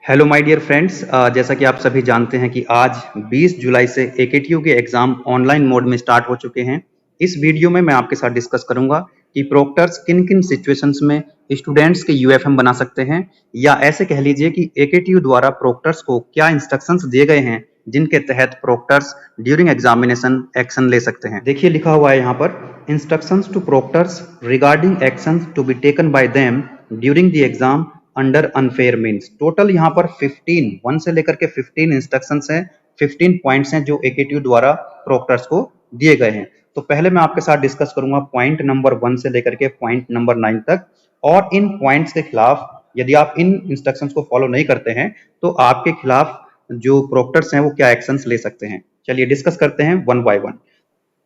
Hello my dear friends, जैसा कि आप सभी जानते हैं कि आज 20 जुलाई से एकेटीयू के एग्जाम ऑनलाइन मोड में स्टार्ट हो चुके हैं। इस वीडियो में मैं आपके साथ डिस्कस करूंगा कि प्रोक्टर्स किन किन सिचुएशंस में स्टूडेंट्स के यूएफएम बना सकते हैं, या ऐसे कह लीजिए कि एकेटीयू द्वारा प्रोक्टर्स को क्या इंस्ट्रक्शंस दिए गए हैं जिनके तहत प्रोक्टर्स ड्यूरिंग एग्जामिनेशन एक्शन ले सकते हैं। देखिए लिखा हुआ है यहाँ पर, instructions to proctors regarding actions to be taken by them during the exam under unfair means. Total यहाँ पर 15 1 से लेकर के 15 इंस्ट्रक्शंस हैं, 15 पॉइंट्स हैं जो एकेटीयू द्वारा प्रोक्टर्स को दिए गए हैं। तो पहले मैं आपके साथ डिस्कस करूंगा पॉइंट नंबर 1 से लेकर के पॉइंट नंबर 9 तक, और इन पॉइंट्स के खिलाफ यदि आप इन इंस्ट्रक्शंस को फॉलो नहीं करते हैं तो आपके खिलाफ जो प्रोक्टर्स हैं वो क्या एक्शंस ले सकते हैं। चलिए डिस्कस करते हैं one by one.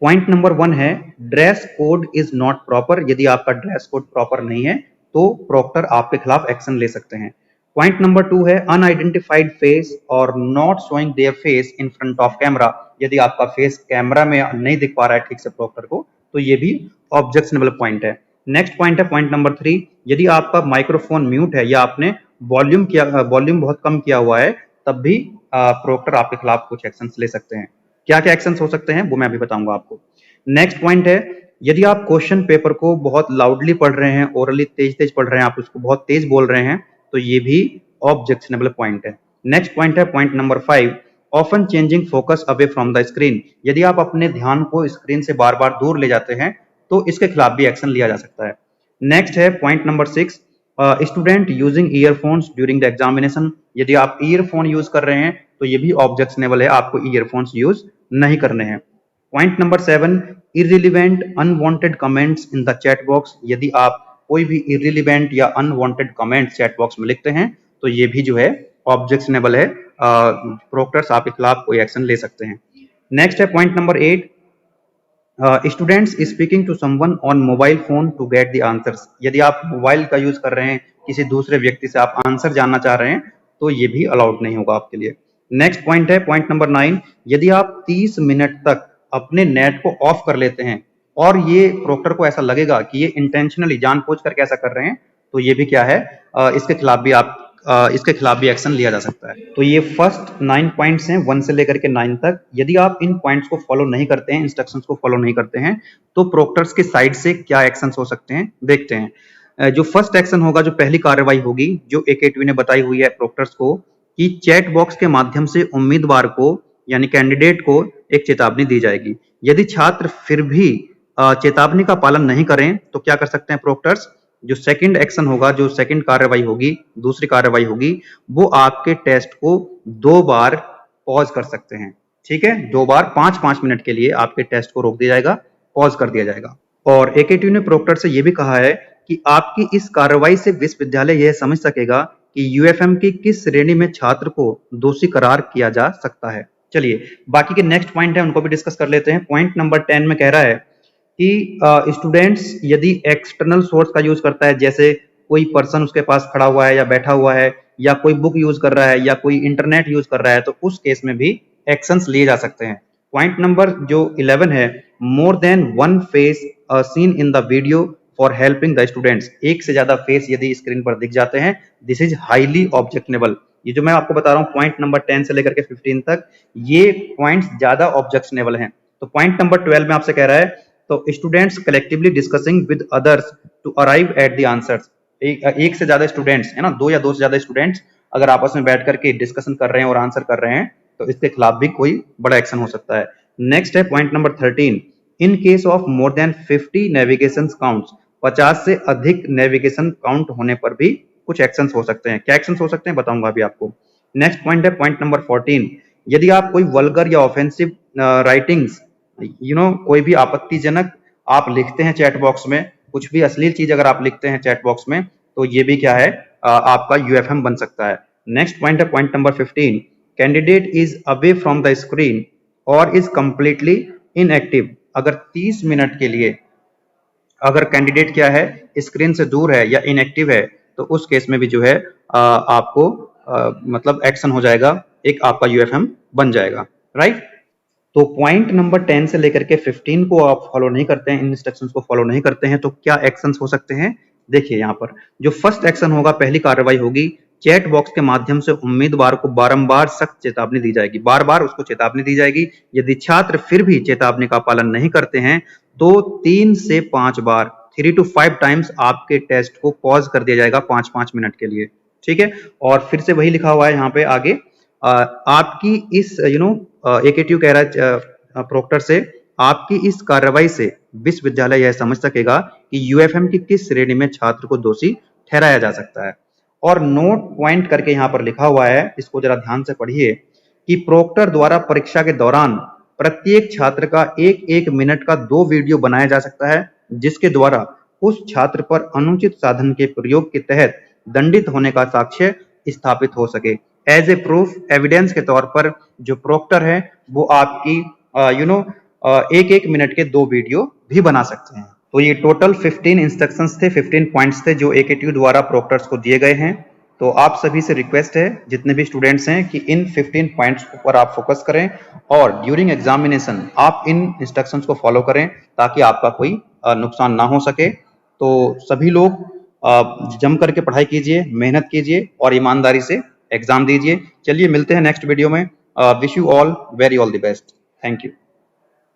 Point number 1 है dress code is not proper. यदि आपका ड्रेस कोड प्रॉपर नहीं है तो प्रोक्टर आपके खिलाफ एक्शन ले सकते हैं। पॉइंट नंबर 2 है अनआइडेंटिफाइड फेस और not showing their face in front of camera. यदि आपका फेस कैमरा में नहीं दिख पा रहा है ठीक से प्रोक्टर को, तो ये भी ऑब्जेक्शनेबल पॉइंट है। नेक्स्ट पॉइंट है पॉइंट नंबर 3, यदि आपका माइक्रोफोन म्यूट है या आपने वॉल्यूम बहुत कम किया हुआ है, तब भी प्रोक्टर आपके खिलाफ कुछ एक्शन ले सकते हैं। क्या क्या एक्शंस हो सकते हैं वो मैं अभी बताऊंगा आपको। नेक्स्ट पॉइंट है यदि आप क्वेश्चन पेपर को बहुत लाउडली पढ़ रहे हैं, ओरली तेज तेज पढ़ रहे हैं, आप उसको बहुत तेज बोल रहे हैं, तो ये भी ऑब्जेक्शनेबल पॉइंट है। नेक्स्ट पॉइंट है point number 5, often changing focus away from the screen. यदि आप अपने ध्यान को स्क्रीन से बार बार दूर ले जाते हैं तो इसके खिलाफ भी एक्शन लिया जा सकता है। नेक्स्ट है point number 6, student using earphones during the examination. यदि आप ईयरफोन यूज कर रहे हैं तो ये भी ऑब्जेक्शनेबल है, आपको ईयरफोन्स यूज नहीं करने हैं। Point number 7, irrelevant unwanted comments in the chat box. यदि आप कोई भी इररिलेवेंट या अनवांटेड कमेंट चैट बॉक्स में लिखते हैं तो ये भी जो है ऑब्जेक्शनेबल है, प्रोक्टर्स आपके खिलाफ कोई एक्शन ले सकते हैं। नेक्स्ट है point number 8, students speaking to someone on mobile phone to get the answers. यदि आप मोबाइल का यूज कर रहे हैं, किसी दूसरे व्यक्ति से आप आंसर जानना चाह रहे हैं, तो ये भी अलाउड नहीं होगा आपके लिए। नेक्स्ट पॉइंट है पॉइंट नंबर 9, यदि आप 30 मिनट तक अपने नेट को ऑफ कर लेते हैं और ये प्रोक्टर को ऐसा लगेगा कि ये इंटेंशनली जानबूझ कर कैसा कर रहे हैं, तो ये भी क्या है, इसके खिलाफ भी एक्शन लिया जा सकता है। तो ये फर्स्ट 9 पॉइंट्स हैं 1 से लेकर के 9 तक। यदि आप इन पॉइंट्स को फॉलो नहीं करते हैं, इंस्ट्रक्शंस को फॉलो नहीं करते हैं, तो प्रोक्टर्स के साइड से क्या एक्शंस हो सकते हैं देखते हैं। जो फर्स्ट एक्शन होगा, जो पहली कार्रवाई होगी, जो एकेटीयू ने बताई हुई है प्रोक्टर्स को, कि चैट बॉक्स के माध्यम से उम्मीदवार को यानी कैंडिडेट को एक चेतावनी दी जाएगी। यदि छात्र फिर भी चेतावनी का पालन नहीं करें तो क्या कर सकते हैं प्रोक्टर्स, जो सेकंड एक्शन होगा, जो सेकंड कार्रवाई होगी, दूसरी कार्रवाई होगी, वो आपके टेस्ट को 2 बार पॉज कर सकते हैं। ठीक है, 2 बार 5-5 मिनट के लिए आपके टेस्ट को रोक दिया जाएगा, पॉज कर दिया जाएगा। और एकेटीयू ने प्रोक्टर से यह भी कहा है कि आपकी इस कार्रवाई से विश्वविद्यालय यह समझ सकेगा कि यूएफएम की किस श्रेणी में छात्र को दोषी करार किया जा सकता है। चलिए बाकी के नेक्स्ट पॉइंट है उनको भी डिस्कस कर लेते हैं। पॉइंट नंबर 10 में कह रहा है कि स्टूडेंट्स यदि एक्सटर्नल सोर्स का यूज करता है, जैसे कोई पर्सन उसके पास खड़ा हुआ है या बैठा हुआ है, या कोई बुक यूज कर रहा है या कोई इंटरनेट यूज कर रहा है, तो उस केस में भी एक्शंस लिए जा सकते हैं। पॉइंट नंबर जो 11 है, more than one face seen in the video for helping the students. एक से ज्यादा फेस यदि स्क्रीन पर दिख जाते हैं, दिस इज हाईली ऑब्जेक्शनेबल। ये जो मैं आपको बता रहा हूँ पॉइंट नंबर 10 से लेकर के 15 तक, ये पॉइंट्स ज्यादा ऑब्जेक्शनेबल हैं। तो पॉइंट नंबर 12 में आपसे कह रहा है, तो students collectively discussing with others to arrive at the answers. एक से ज्यादा स्टूडेंट्स है ना, 2 या 2 से ज्यादा स्टूडेंट्स अगर आपस में बैठ करके डिस्कशन कर रहे हैं और आंसर कर रहे हैं, तो इसके खिलाफ भी कोई बड़ा एक्शन हो सकता है। नेक्स्ट है point number 13, in case of more than 50 navigation counts. 50 से अधिक नेविगेशन काउंट होने पर भी कुछ एक्शंस हो सकते हैं। क्या एक्शंस हो सकते हैं बताऊंगा अभी आपको। नेक्स्ट पॉइंट है पॉइंट नंबर 14, यदि आप कोई वल्गर या ऑफेंसिव राइटिंग्स, कोई भी आपत्तिजनक आप लिखते हैं चैट बॉक्स में, कुछ भी अश्लील चीज अगर आप लिखते हैं चैट बॉक्स में, तो ये भी क्या है, आपका यूएफएम बन सकता है। नेक्स्ट पॉइंट है point number 15, candidate is away from the screen और इज कंप्लीटली इनएक्टिव। अगर 30 मिनट के लिए अगर कैंडिडेट क्या है, स्क्रीन से दूर है या इनएक्टिव है, तो उस केस में भी जो है आपको मतलब एक्शन हो जाएगा, एक आपका यूएफएम बन जाएगा। राइट, तो पॉइंट नंबर 10 से लेकर के 15 को आप फॉलो नहीं करते हैं, इन इंस्ट्रक्शंस को फॉलो नहीं करते हैं, तो क्या एक्शंस हो सकते हैं देखिए। यहाँ पर जो फर्स्ट एक्शन होगा, पहली कार्रवाई होगी, चैट बॉक्स के माध्यम से उम्मीदवार को बारंबार सख्त चेतावनी दी जाएगी, बार-बार उसको चेतावनी दी जाएगी। यदि छात्र फिर भी चेतावनी का पालन नहीं करते हैं तो 3 से 5 बार 3 to 5 टाइम्स आपके टेस्ट को पॉज कर दिया जाएगा 5-5 मिनट के लिए, ठीक है। और फिर से वही लिखा हुआ है यहाँ पे आगे, आपकी इस AKTU कह रहा है प्रोक्टर से, आपकी इस कार्रवाई से विश्वविद्यालय यह समझ सकेगा कि UFM की किस श्रेणी में छात्र को दोषी ठहराया जा सकता है। और नोट पॉइंट करके यहाँ पर लिखा हुआ है, इसको जरा ध्यान से पढ़िए, कि प्रोक्टर द्वारा परीक्षा के दौरान प्रत्येक छात्र का 1-1 मिनट का 2 वीडियो बनाया जा सकता है, जिसके द्वारा उस छात्र पर अनुचित साधन के प्रयोग के तहत दंडित होने का साक्ष्य स्थापित हो सके। एज ए प्रूफ, एविडेंस के तौर पर जो प्रोक्टर है वो आपकी 1-1 मिनट के 2 वीडियो भी बना सकते हैं। तो ये टोटल 15 इंस्ट्रक्शंस थे, 15 पॉइंट्स थे जो AKTU द्वारा प्रोक्टर्स को दिए गए हैं। तो आप सभी से रिक्वेस्ट है, जितने भी स्टूडेंट्स हैं, कि इन 15 पॉइंट्स पर आप फोकस करें और ड्यूरिंग एग्जामिनेशन आप इन इंस्ट्रक्शंस को फॉलो करें ताकि आपका कोई नुकसान ना हो सके। तो सभी लोग जम करके पढ़ाई कीजिए, मेहनत कीजिए और ईमानदारी से एग्जाम दीजिए। चलिए मिलते हैं नेक्स्ट वीडियो में। Wish you all the best. Thank you.